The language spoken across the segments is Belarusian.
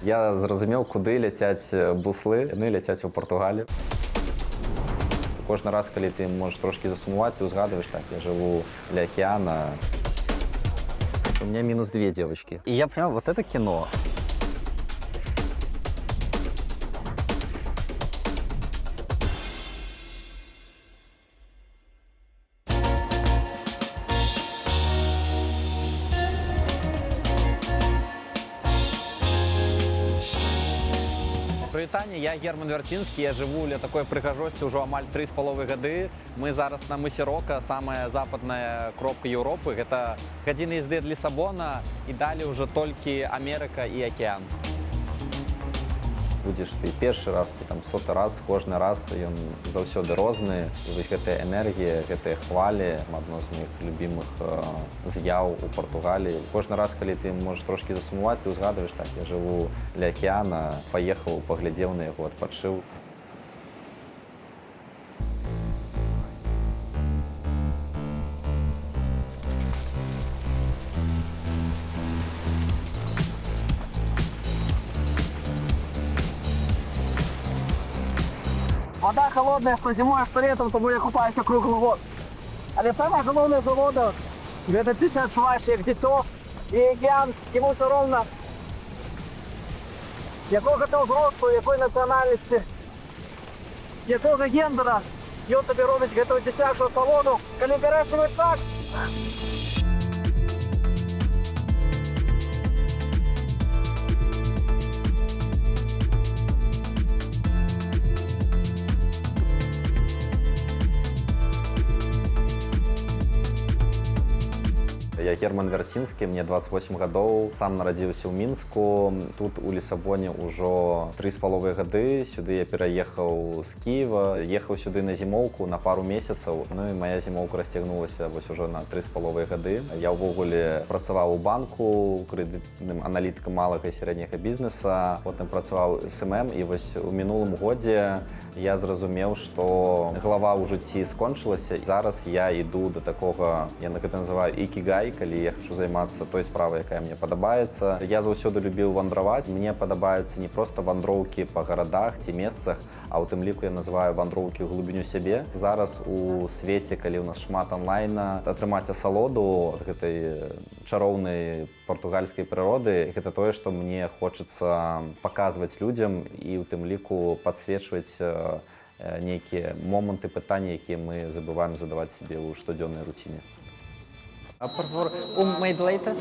Я зрозумів, куди летять бусли. Вони летять у Португалію. Кожен раз, коли ти можеш трошки засумувати, ти згадуєш, так, я живу біля океана. У меня минус 2 девочки. И я понял, вот это кино. Привітання, я Герман Вертинский, я живу ля такой прыгажосці ўжо амаль 3,5 гады. Мы зараз на мысе Рока, самая западная кропка Европы. Гэта гадзіны езды ад Лісабона і далей уже толькі Амерыка і акеан. Будзеш ты першы раз ці там соты раз, кожны раз ён заўсёды розны. І вось гэтая энергія, гэтыя хвалі, адно з моих любімых з'яў у Португаліі. Кожны раз, калі ты можаш трошкі засумувати, ты згадуєш, так, я живу ля акеана, паехаў, паглядзеў на яго, адпачыў. Вода холодная, что зимой, а что летом, тому я купаюсь круглый год. Але самое головное за воду, это ты себя отчуваешь як дитё, и океан, ему все ровно, якого ти зросту, якої національності, якого гендера, і он тобі робить гэтого дитячого салону, коли береш його так. Я Герман Вертинский, мне 28 гадоў, сам нарадзіўся ў Мінску. Тут у Лісабоне ўжо 3,5 гады. Сюды я пераехаў з Кіева, ехаў сюды на зімоўку на пару месяцаў. Ну і моя зімоўка расцягнулася вось ужо на 3,5 гады. Я ўвогуле працаваў у банку, крэдытным аналітыкам малага і сярэдняга бізнеса, потым працаваў СММ, і вось у мінулым годзе я зразумеў, што галава ў жыцці скончылася. Зараз я іду да такога, я гэта называю ікігай, калі я хочу займацца той справай, якая мне падабаецца. Я заўсёды любіў вандраваць. Мне падабаюцца не проста вандроўкі па гарадах ці месцах, а ў тым ліку я называю вандроўкі ў глыбіню сябе. Зараз у свеце, калі ў нас шмат онлайна, атрымаць асалоду гэтай чароўнай партугальскай прыроды, гэта тое, што мне хочацца паказваць людзям і ў тым ліку падсвечваць нейкія моманты, пытанні, якія мы забываем задаваць сябе ў штодзённай руціне. Por favor, made later.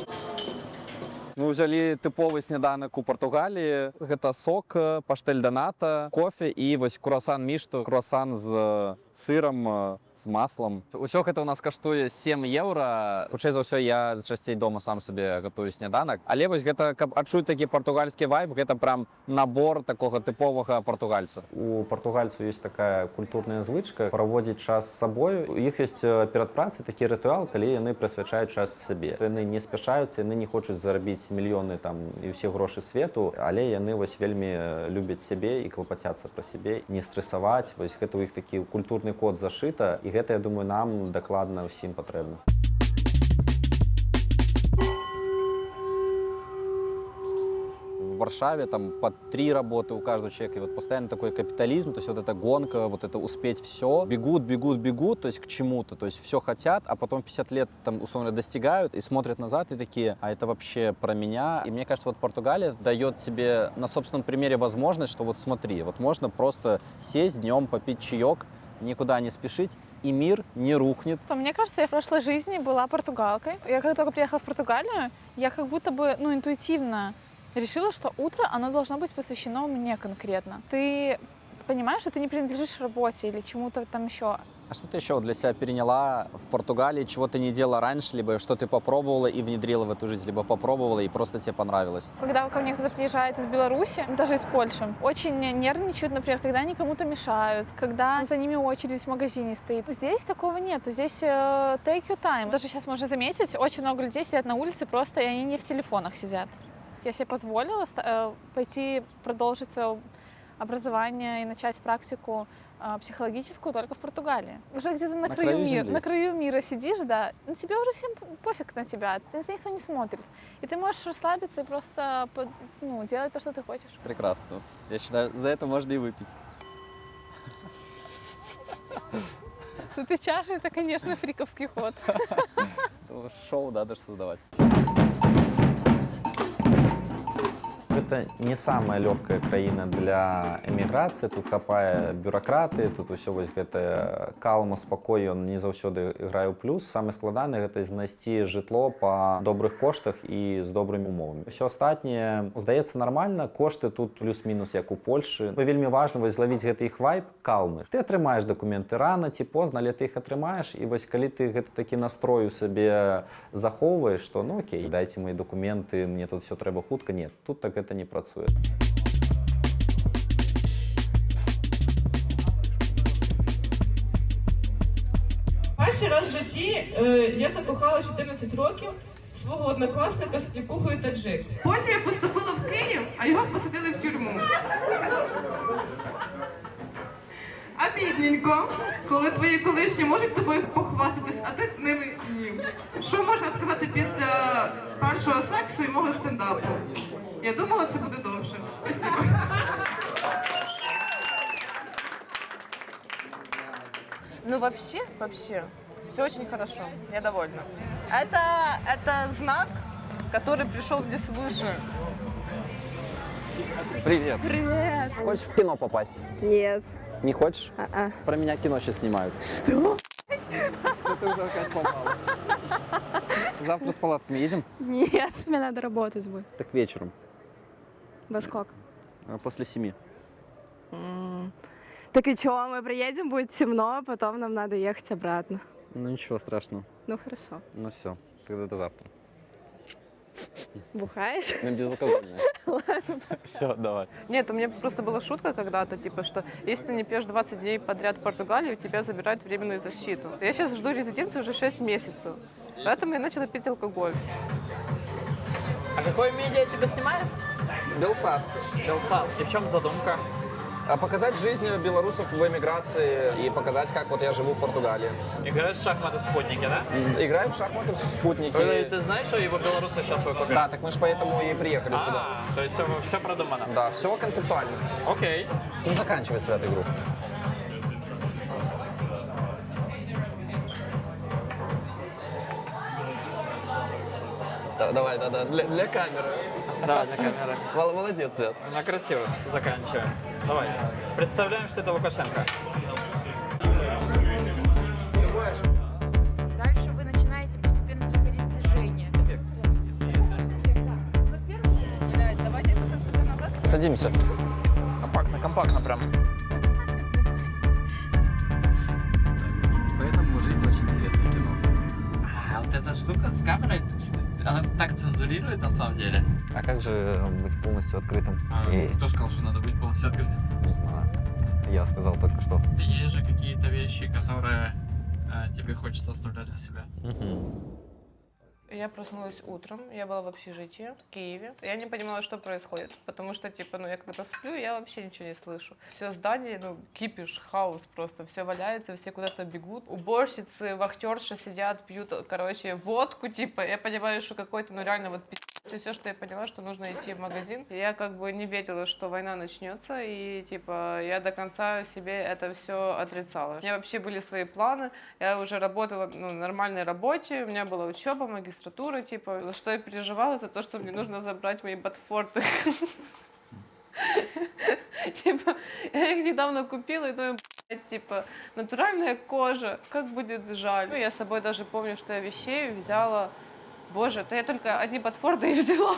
Мы ўзялі тыповы сняданак у Португаліі. Гэта сок, паштэль даната, кофе і вось круасан мішту, круасан з сырам, з маслам. Усё гэта ў нас каштуе 7 еўра. Хутчэй за ўсё я часцей дома сам сабе гатую сняданак. Але вось гэта, каб адчуць такі партугальскі вайб, гэта прям набор такога тыповага партугальца. У партугальцаў ёсць такая культурная звычка праводзіць час з сабою. У іх ёсць перад працай такі рытуал, калі яны прысвячаюць час сабе. Яны не спяшаюцца, яны не хочуць зарабіць мільёны там і ўсе грошы свету, але яны вось вельмі любяць сябе і клапацяцца пра сябе, не стрэсаваць. Вось гэта ў іх такі культурны код зашыта, і гэта, я думаю, нам дакладна ўсім патрэбна. В Варшаве там по 3 работы у каждого человека, и вот постоянно такой капитализм, то есть вот эта гонка, вот это успеть все, бегут, то есть к чему-то, то есть все хотят, а потом 50 лет там условно достигают и смотрят назад и такие, а это вообще про меня. И мне кажется, вот Португалия дает тебе на собственном примере возможность, что вот смотри, вот можно просто сесть днем, попить чаек, никуда не спешить, и мир не рухнет. Мне кажется, я в прошлой жизни была португалкой. Я когда только приехала в Португалию, я как будто бы, интуитивно решила, что утро, оно должно быть посвящено мне конкретно. Ты понимаешь, что ты не принадлежишь работе или чему-то там еще. А что ты еще для себя переняла в Португалии, чего ты не делала раньше, либо что ты попробовала и внедрила в эту жизнь, либо попробовала и просто тебе понравилось? Когда ко мне кто-то приезжает из Беларуси, даже из Польши, очень нервничают, например, когда они кому-то мешают, когда за ними очередь в магазине стоит. Здесь такого нет, здесь take your time. Даже сейчас можно заметить, очень много людей сидят на улице просто, и они не в телефонах сидят. Я себе позволила пойти продолжить свое образование и начать практику психологическую только в Португалии. Уже где-то на краю краю земли. на краю мира сидишь, да, на тебя уже всем пофиг на тебя, никто не смотрит. И ты можешь расслабиться и просто делать то, что ты хочешь. Прекрасно. Я считаю, за это можно и выпить. С этой чашей это, конечно, фриковский ход. Шоу надо же создавать. Это не самая легкая краіна для эміграцыі. Тут хапае бюракраты, тут усё вось гэта калма, спакой, ён не заўсёды грае ў плюс. Самае складанае гэта знайсці жытло па добрых коштах і з добрымі умовамі. Усё астатняе, здаецца, нармальна. Кошты тут плюс-мінус як у Польшы. Вельмі важна вось злавіць гэты іх вайб, калмы. Ты атрымаеш дакументы рана ці позна, але ты іх атрымаеш, і вось калі ты гэты такі настрой у сабе захоўваеш, што ну окей, дайце мои дакументы, мне тут все трэба хутка. Нет, тут так это не працуе. Перший раз в житті я закохала 14 років в свого однокласника з клікухою таджик. Потім я поступила в Київ, а його посадили в тюрму. А бідненько, коли твої колишні можуть тобою похвастатись, а ти ними ні. Що можна сказати після першого сексу і мого стендапу? Я думала, це буде довше. Спасибо. Ну вообще, все очень хорошо. Я довольна. Это знак, который пришел не свыше. Привет. Привет. Хочешь в кино попасть? Нет. Не хочешь? Про меня кино сейчас снимают. Что? Ты уже опять попала. Завтра с палатками едем? Нет. Мне надо работать будет. Так вечером. Во сколько? После 7. Так и что, мы приедем, будет темно, а потом нам надо ехать обратно. Ну ничего страшного. Ну хорошо. Ну все, тогда до завтра. Бухаешь? Ну, безалкогольное. Ладно. Все, давай. Нет, у меня просто была шутка когда-то, типа, что если ты не пьешь 20 дней подряд в Португалии, у тебя забирают временную защиту. Я сейчас жду резиденцию уже 6 месяцев, поэтому я начала пить алкоголь. А какое медиа тебя снимает? Белсат. Белсат. И в чем задумка? Показать жизнь белорусов в эмиграции и показать, как вот я живу в Португалии. Играешь в шахматы спутники, да? Играем в шахматы в спутники. Ты знаешь, что его белорусы сейчас выкупят? Да, так мы же поэтому и приехали сюда. То есть все продумано. Да, все концептуально. Окей. Ну, заканчивай свою игру. Давай, да, для камеры. Да, для камеры. Молодец, Свет. Ну, красиво. Заканчиваем. Давай. Представляем, что это Лукашенко. Дальше вы начинаете постепенно приходить в движение. Давайте это как-то назад. Садимся. Компактно прям. Поэтому жизнь очень интересное кино. А вот эта штука с камерой, она так цензурирует на самом деле. А как же быть полностью открытым? Кто сказал, что надо быть полностью открытым? Не знаю. Я сказал только что. Есть же какие-то вещи, которые тебе хочется оставлять для себя. Я проснулась утром, я была в общежитии в Киеве. Я не понимала, что происходит, потому что, типа, я когда сплю, я вообще ничего не слышу. Все здание, кипиш, хаос просто, все валяется, все куда-то бегут. Уборщицы, вахтерши сидят, пьют, водку, типа. Я понимаю, что какой-то, реально пиздец. И все, что я поняла, что нужно идти в магазин. Я не верила, что война начнется, и, я до конца себе это все отрицала. У меня вообще были свои планы, я уже работала на нормальной работе, у меня была учеба, магистратура, за что я переживала, это то, что мне нужно забрать мои ботфорты. Я их недавно купила, и думаю, натуральная кожа, как будет жаль. Я с собой даже помню, что я вещей взяла. Боже, я только одни ботфорды и взяла.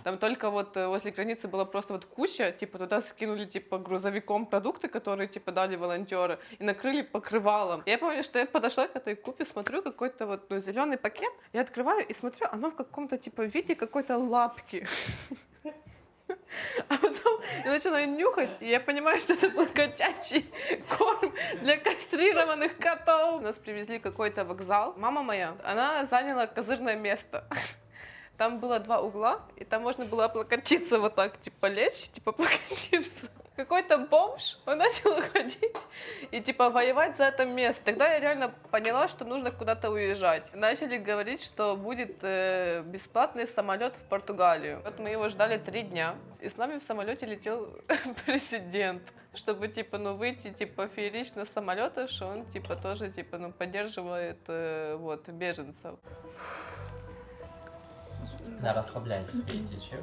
Там только возле границы была просто куча, туда скинули грузовиком продукты, которые дали волонтеры, и накрыли покрывалом. Я помню, что я подошла к этой купе, смотрю какой-то зеленый пакет, я открываю и смотрю, оно в каком-то виде какой-то лапки. А потом я начала нюхать, и я понимаю, что это был котячий корм для кастрированных котов. Нас привезли в какой-то вокзал. Мама моя, она заняла козырное место. Там было 2 угла, и там можно было облокотиться лечь, облокотиться. какой-то бомж, он начал ходить и типа воевать за это место. Тогда я реально поняла, что нужно куда-то уезжать. Начали говорить, что будет бесплатный самолет в Португалию. Вот мы его ждали 3 дня. И с нами в самолете летел президент, чтобы типа, ну, выйти типа феерично с самолета, что он типа тоже типа, ну, поддерживает вот беженцев. Да, расслабляйтесь, пейте чай.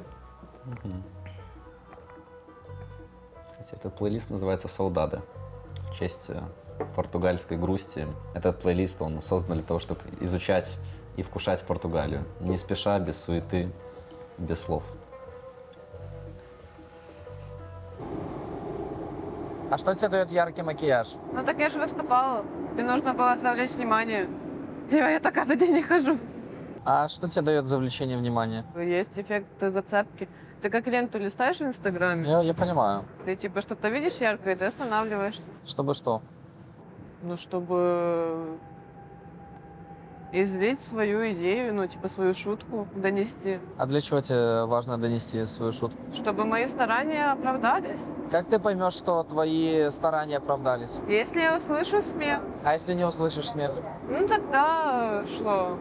Кстати, этот плейлист называется «Саудады» в честь португальской грусти. Этот плейлист, он создан для того, чтобы изучать и вкушать Португалию. Не спеша, без суеты, без слов. А что тебе дает яркий макияж? Ну так я же выступала. Мне нужно было завлечь внимание. Я так каждый день не хожу. А что тебе дает завлечение внимания? Есть эффект зацепки. Ты как ленту листаешь в Инстаграме, Я понимаю. ты типа что-то видишь яркое, и ты останавливаешься. Чтобы что? Ну, чтобы излить свою идею, ну, типа свою шутку донести. А для чего тебе важно донести свою шутку? Чтобы мои старания оправдались. Как ты поймешь, что твои старания оправдались? Если я услышу смех, А если не услышишь смех? ну тогда что?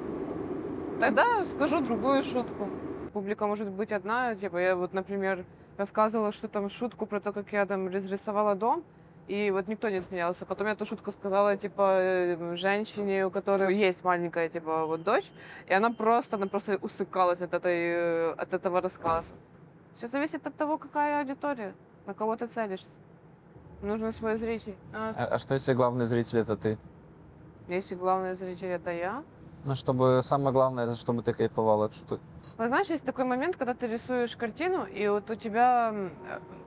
Тогда скажу другую шутку. Публика может быть одна, типа я вот, например, рассказывала, что там шутку про то, как я там разрисовала дом, и вот никто не смеялся. Потом я эту шутку сказала, типа, женщине, у которой есть маленькая, типа, вот дочь, и она просто усыкалась от этого рассказа. Все зависит от того, какая аудитория, на кого ты целишься. Нужен свой зритель. А что если главный зритель это ты? Если главный зритель это я. Ну, чтобы самое главное, это чтобы ты кайфовала от шуток. Вот знаешь, есть такой момент, когда ты рисуешь картину, и вот у тебя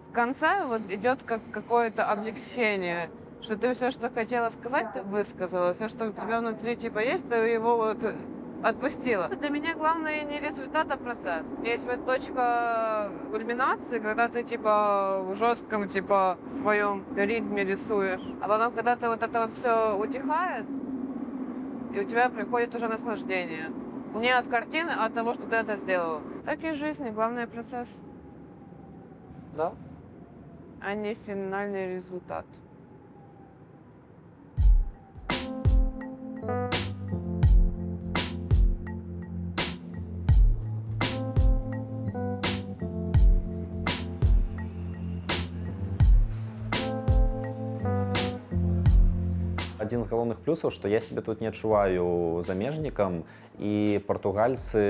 в конце вот идет как какое-то облегчение, что ты все, что хотела сказать, ты высказала, все, что у тебя внутри типа есть, ты его вот отпустила. Для меня главное не результат, а процесс. Есть вот точка кульминации, когда ты типа в жестком типа своем ритме рисуешь, а потом, когда ты вот это вот все утихает, и у тебя приходит уже наслаждение. Не от картины, а от того, что ты это сделала. Так и в жизни, главный процесс. Да? А не финальный результат. Один з галоўных плюсаў, што я себе тут не адчуваю замежнікам, і партугальцы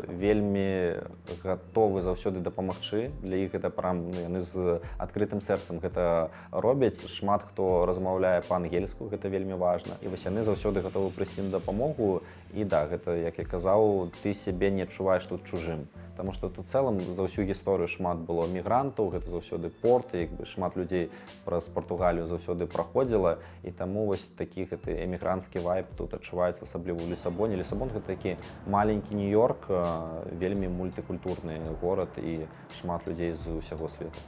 вельмі гатовы заўсёды дапамагчы. Для іх гэта прям, яны з адкрытым сэрцам гэта робяць. Шмат хто размаўляе па-ангельску, гэта вельмі важна. І вось яны заўсёды гатовы прыйсці на дапамогу. І да, гэта, як я казаў, ты сябе не адчуваеш тут чужым. Таму што тут цэлым за ўсю гісторыю шмат было мігрантаў, гэта заўсёды порт, як бы шмат людзей праз Португалію заўсёды праходзіла, і таму вось такі гэты эмігранцкі вайб тут адчуваецца, асабліва ў Лісабоне. Лісабон гэта такі маленькі Нью-Йорк, вельмі мультыкультурны горад і шмат людзей з усяго свету.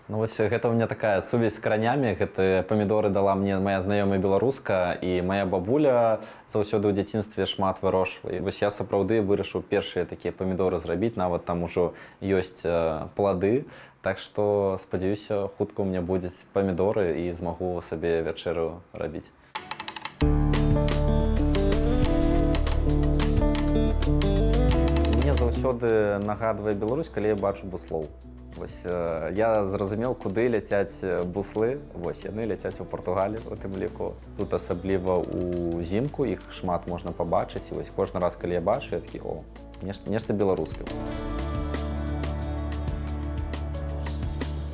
Ну вось гэта у меня такая сувязь з каранямі. Гэтыя памідоры дала мне моя знаёмая беларуска, і моя бабуля заўсёды ў дзяцінстве шмат вырошчвала. Вось я сапраўды вырашыў першыя такія памідоры зрабіць, нават там ужо ёсць плады. Так што спадзяюся, хутка у меня будуць памідоры і змагу сабе вячэру рабіць. Мне заўсёды нагадвае Беларусь, калі я бачу буслоў. Вось я зразумеў, куды ляцяць буслы. Вось яны ляцяць у Португалію, у тым ліку. Тут асабліва ўзімку іх шмат можна пабачыць. І вось кожны раз, калі я бачу, я такі, о, нешта беларускае.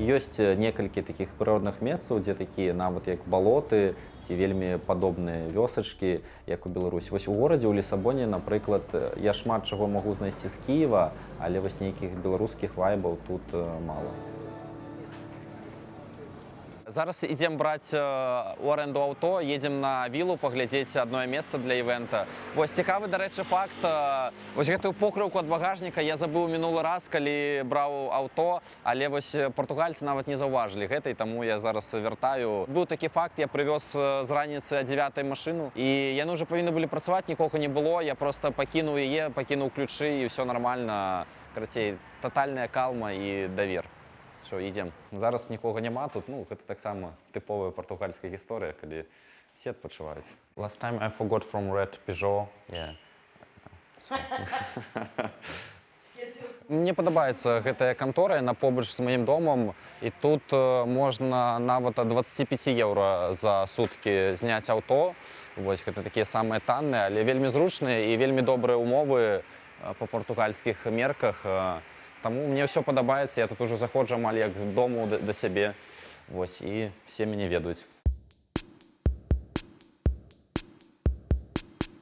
Ёсць некалькі такіх прыродных месцаў, дзе такія нават як балоты ці вельмі падобныя вёсачкі, як у Беларусі. Вось у горадзе, у Лісабоне, напрыклад, я шмат чаго магу знайсці з Кіева, але вось нейкіх беларускіх вайбаў тут мала. Зараз ідзем браць у аренду аўто, едзем на вілу паглядзець адное месца для івэнта. Вось цікавы, дарэчы, факт. Вось гэтую покрыўку ад багажніка я забыў мінулы раз, калі браў аўто, але вось партугальцы нават не заўважылі гэта, і таму я зараз вяртаю. Быў такі факт, я прывёз з раніцы о 9 машыну, і яны ўжо павінны былі працаваць, нікога не было, я проста пакінуў яе, пакінуў ключы, і ўсё нармальна. Карацей, татальная калма і давер. Що, ідзем. Зараз нікога няма тут, ну, гэта таксама тыповая партугальская гісторыя, калі все адпачываюць. Last time I forgot from red Peugeot. Yeah. Мне падабаецца гэтая кантора, яна побач з маім домам, і тут можна нават ад 25 еўра за суткі зняць аўто. Вось, гэта такія самыя танныя, але вельмі зручныя і вельмі добрыя умовы па партугальскіх мерках. Таму мне ўсё падабаецца, я тут ужо заходжу амаль як дому да сябе. Вось, і все мяне ведаюць.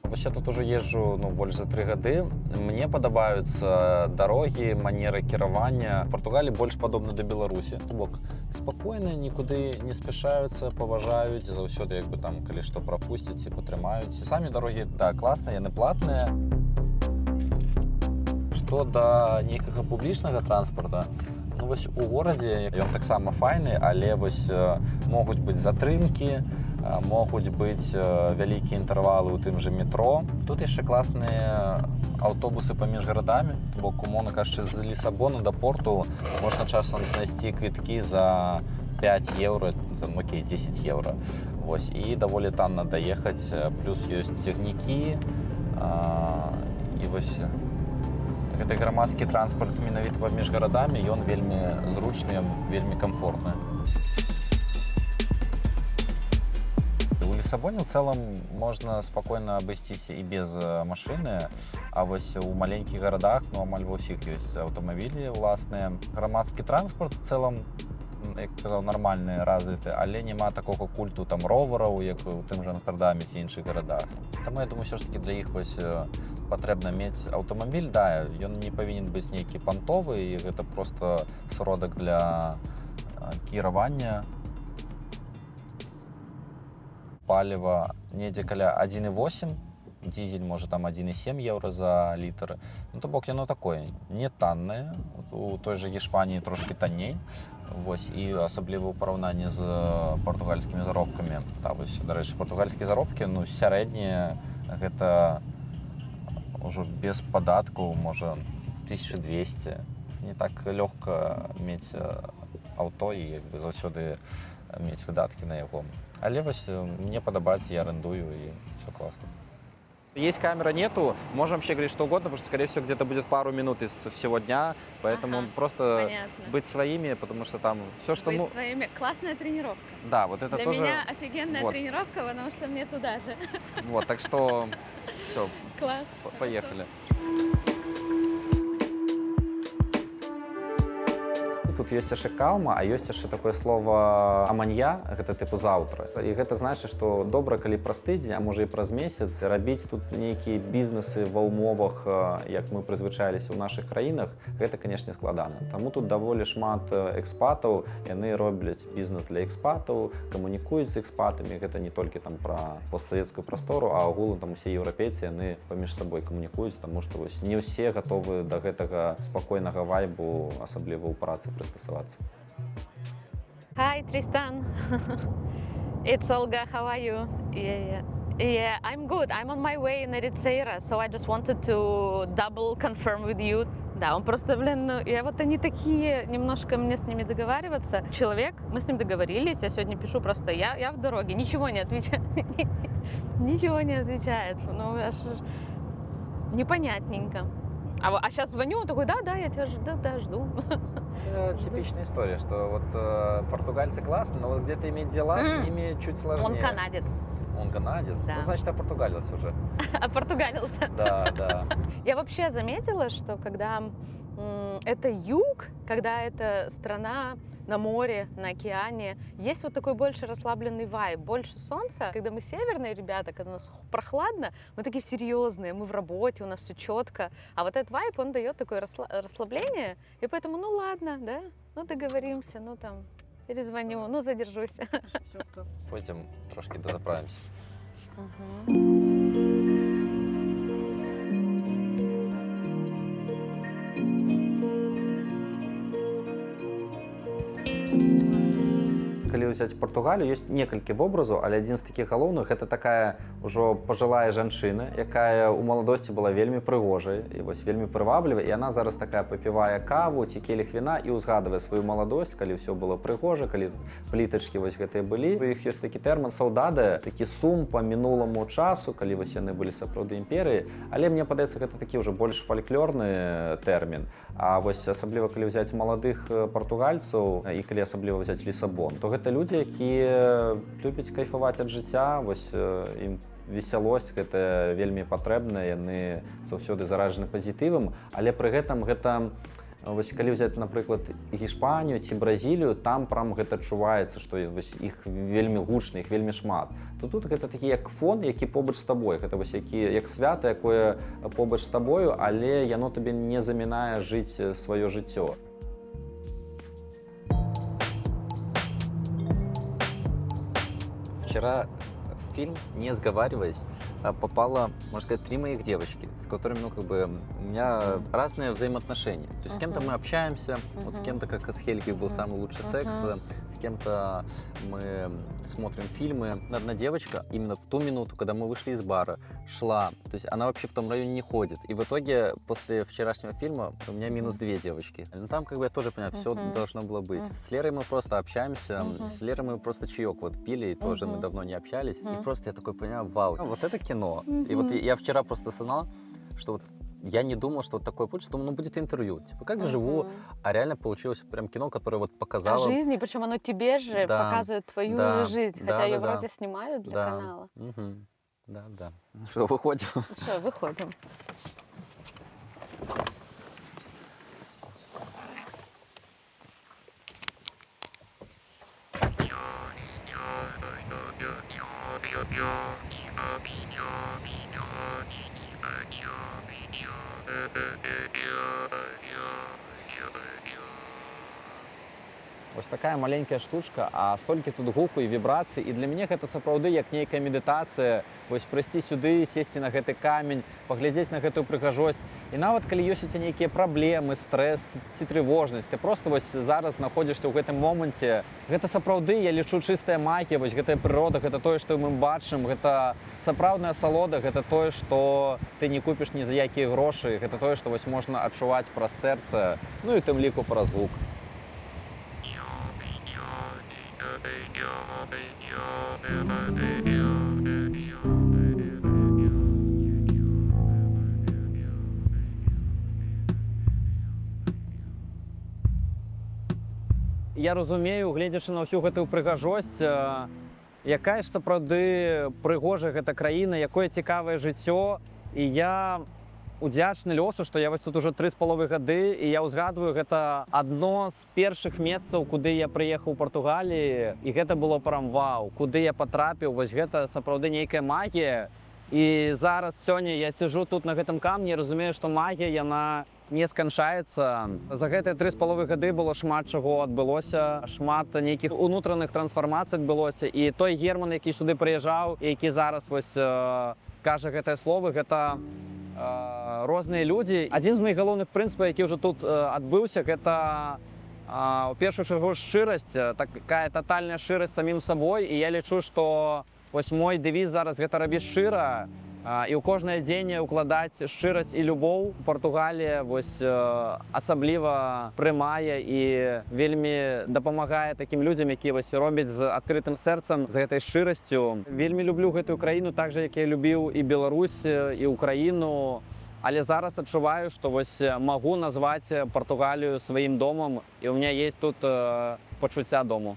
Вось я тут ужо езджу больш за 3 гады. Мне падабаюцца дарогі, манеры кіравання. Партугалія больш падобна да Беларусі. То бок спакойна, нікуды не спяшаюцца, паважаюць, заўсёды як бы там калі што прапусцяць і патрымаюць. Самі дарогі, да, класныя, яны платныя. Што да нейкага публічнага транспарта, ну вось у горадзе ён таксама файны, але вось могуць быць затрымкі, могуць быць вялікія інтэрвалы ў тым жа метро. Тут яшчэ класныя аўтобусы паміж гарадамі, то бок, умоўна кажучы, з Лісабона да порту можна часам знайсці квіткі за 5 еўра, окей, 10 еўра. Вось, і даволі танна даехаць, плюс ёсць цягнікі, і вось гэты грамадскі транспарт менавіта паміж гарадамі, ён вельмі зручны, вельмі камфортны. У Лісабоне ў цэлым можна спакойна абысціся і без машыны, а вось у маленькіх гарадах, ну, амаль ва ўсіх ёсць аўтамабілі ўласныя. Грамадскі транспарт у цэлым, як казаў, нармальны, развіты, але няма такога культу там ровараў, як у тым жа Амстэрдаме ці іншых гарадах. Таму я думаю, ўсё ж такі для іх вось патрэбна мець аўтамабіль, да, ён не павінен быць нейкі пантовы, і гэта проста сродак для кіравання. Паліва недзе каля 1,8, дизель можа там 1,7 еўра за літр. Ну, то бок яно такое, не таннае, у той жа Іспаніі трошкі танней. Вось, і асабліва ў параўнанні з партугальскімі заробкамі. Та, вось, дарэчы, партугальскія заробкі, ну, сярэднія, гэта ўжо без падаткаў, можа, 1200. Не так лёгка мець аўто і як бы заўсёды мець выдаткі на яго. Але вось мне падабаецца, я арендую, и все классно. Есть камера, нету, можем вообще говорить что угодно, потому что, скорее всего, где-то будет пару минут из всего дня, поэтому просто понятно. Быть своими, потому что там все, что... Быть своими. Классная тренировка. Да, вот это Для тоже... меня офигенная вот. тренировка, потому что мне туда же. Вот, так что все, Класс. поехали. Тут ёсць яшчэ калма, а ёсць яшчэ такое слово аманья, гэта тыпу заўтра. І гэта значыць, што добра, калі праз тыдзень, а можа і праз месяц рабіць тут нейкія бізнесы ва ўмовах, як мы прызвычаіліся ў нашых краінах, гэта, канешне, складана. Таму тут даволі шмат экспатаў, яны робляць бізнес для экспатаў, камунікуюць з экспатамі, гэта не толькі там пра постсавецкую прастору, а агулам там усе еўрапейцы, яны паміж сабой камунікуюць, таму што вось не ўсе гатовы да гэтага спакойнага вайбу, асабліва ў працы пристосоваться. Hi, Tristan. It's Olga. How are you? Yeah, I'm good. I'm on my way in Ericeira, so I just wanted to double confirm with you. Да, он просто, я вот они такие, немножко мне с ними договариваться. Человек, мы с ним договорились, я сегодня пишу просто, я в дороге, ничего не отвечает. Ничего не отвечает. Ну, аж непонятненько. А сейчас звоню, он такой, да, я тебя жду. Типичная история, что вот португальцы классные, но вот где-то иметь дела с ними чуть сложнее. Он канадец. Он канадец? Да. Ну, значит, опортугалился уже. Опортугалился. Да. Я вообще заметила, что когда это юг, когда это страна на море, на океане, есть вот такой больше расслабленный вайб, больше солнца. Когда мы северные ребята, когда у нас прохладно, мы такие серьезные, мы в работе, у нас все четко. А вот этот вайб, он дает такое расслабление, и поэтому, ну ладно, да, ну договоримся, ну там, перезвоню. Ну, задержусь. Пойдем трошки дозаправимся. Калі ўзяць Партугалію, ёсць некалькі вобразаў, але адзін з такіх галоўных это такая ўжо пажылая жанчына, якая ў маладосці была вельмі прыгожай і вось вельмі прываблівая, і яна зараз такая папівае каву ці келіх віна і ўзгадвае сваю маладосць, калі ўсё было прыгожа, калі плітачкі вось гэтыя былі. У іх ёсць такі тэрмін саўдады, такі сум па мінуламу часу, калі вось яны былі сапраўды імперыі, але мне падаецца, гэта такі ўжо больш фальклорны тэрмін. А вось асабліва калі ўзяць маладых партугальцаў і калі асабліва ўзяць Лісабон, то гэта людзі, якія любяць кайфаваць ад жыцця, вось ім весялосць гэта вельмі патрэбна, яны заўсёды заражаны пазітывам, але пры гэтым гэта вось калі ўзяць, напрыклад, Гішпанію ці Бразілію, там прям гэта адчуваецца, што вось іх вельмі гучна, іх вельмі шмат. То тут гэта такі як фон, які побач з табой, гэта вось як свята, якое побач з табою, але яно табе не замінае жыць сваё жыццё. Вчера в фильм, не сговариваясь, попало, можно сказать, 3 моих девочки, с которыми, ну, как бы, у меня разные взаимоотношения. То есть с кем-то мы общаемся, вот с кем-то, как с Хельгой, был самый лучший секс, с кем-то мы смотрим фильмы. Одна девочка именно в ту минуту, когда мы вышли из бара, шла, то есть она вообще в том районе не ходит. И в итоге, после вчерашнего фильма, у меня минус 2 девочки. Ну, там, как бы, я тоже понимаю, все должно было быть. С Лерой мы просто общаемся, с Лерой мы просто чаек вот пили, и тоже мы давно не общались. И просто я такой понимаю, вау, вот это кино. И вот я вчера просто осознал, что вот я не думал, что вот такое будет, что ну, будет интервью. Типа, как живу, а реально получилось прям кино, которое вот показало... О жизни, причем оно тебе же показывает твою жизнь, хотя ее вроде снимают для канала. Да. Что, выходим? Что, выходим. Ось такая маленькая штучка, а столькі тут гуку і вібрацый, і для мяне гэта сапраўды як нейкая медытацыя. Вось прыйсці сюды, сесці на гэты камень, паглядзець на гэтую прыгажосць. І нават калі ёсць у цябе нейкія праблемы, стрэс ці трывожнасць, ты просто вось зараз знаходзішся ў гэтым моманце. Гэта сапраўды, я лічу, чыстая магія, вось гэтая прырода, гэта тое, што мы бачым, гэта сапраўдная асалода, гэта тое, што ты не купіш ні за якія грошы, гэта тое, што вось можна адчуваць праз сэрца, ну і тым ліку праз гук. Я разумею, гледзячы на ўсю гэтую прыгажосць, якая ж сапраўды прыгожая гэта краіна, якое цікавае жыццё. І я удзячны лёсу, што я вось тут ужо 3,5 гады, і я ўзгадваю, гэта адно з першых месцаў, куды я прыехаў у Партугаліі, і гэта было прям вау, куды я патрапіў, вось гэта сапраўды нейкая магія. І зараз сёння я сижу тут на гэтым камні і разумею, што магія, яна не сканчаецца. За гэтыя 3,5 гады было шмат чаго адбылося, шмат нейкіх унутраных трансфармацый адбылося. І той Герман, які сюды прыязджаў, і які зараз вось кажа гэтыя словы, гэта розныя людзі. Адзін з моих галоўных прынцыпаў, які ўжо тут адбыўся, гэта у першую чаргу шчырасць, такая татальная шчырасць самім сабой. І я лічу, што вось мой дэвіз зараз гэта рабі шчыра, і ў кожнае дзеянне укладаць шчырасць і любоў. Партугалія вось асабліва прымае і вельмі дапамагае такім людзям, які вось робяць з адкрытым сэрцам, з гэтай шчырасцю. Вельмі люблю гэтую краіну так жа, як я любіў і Беларусь, і Украіну. Але зараз адчуваю, што вось магу назваць Партугалію сваім домам, і ў меня есть тут пачуцця дому.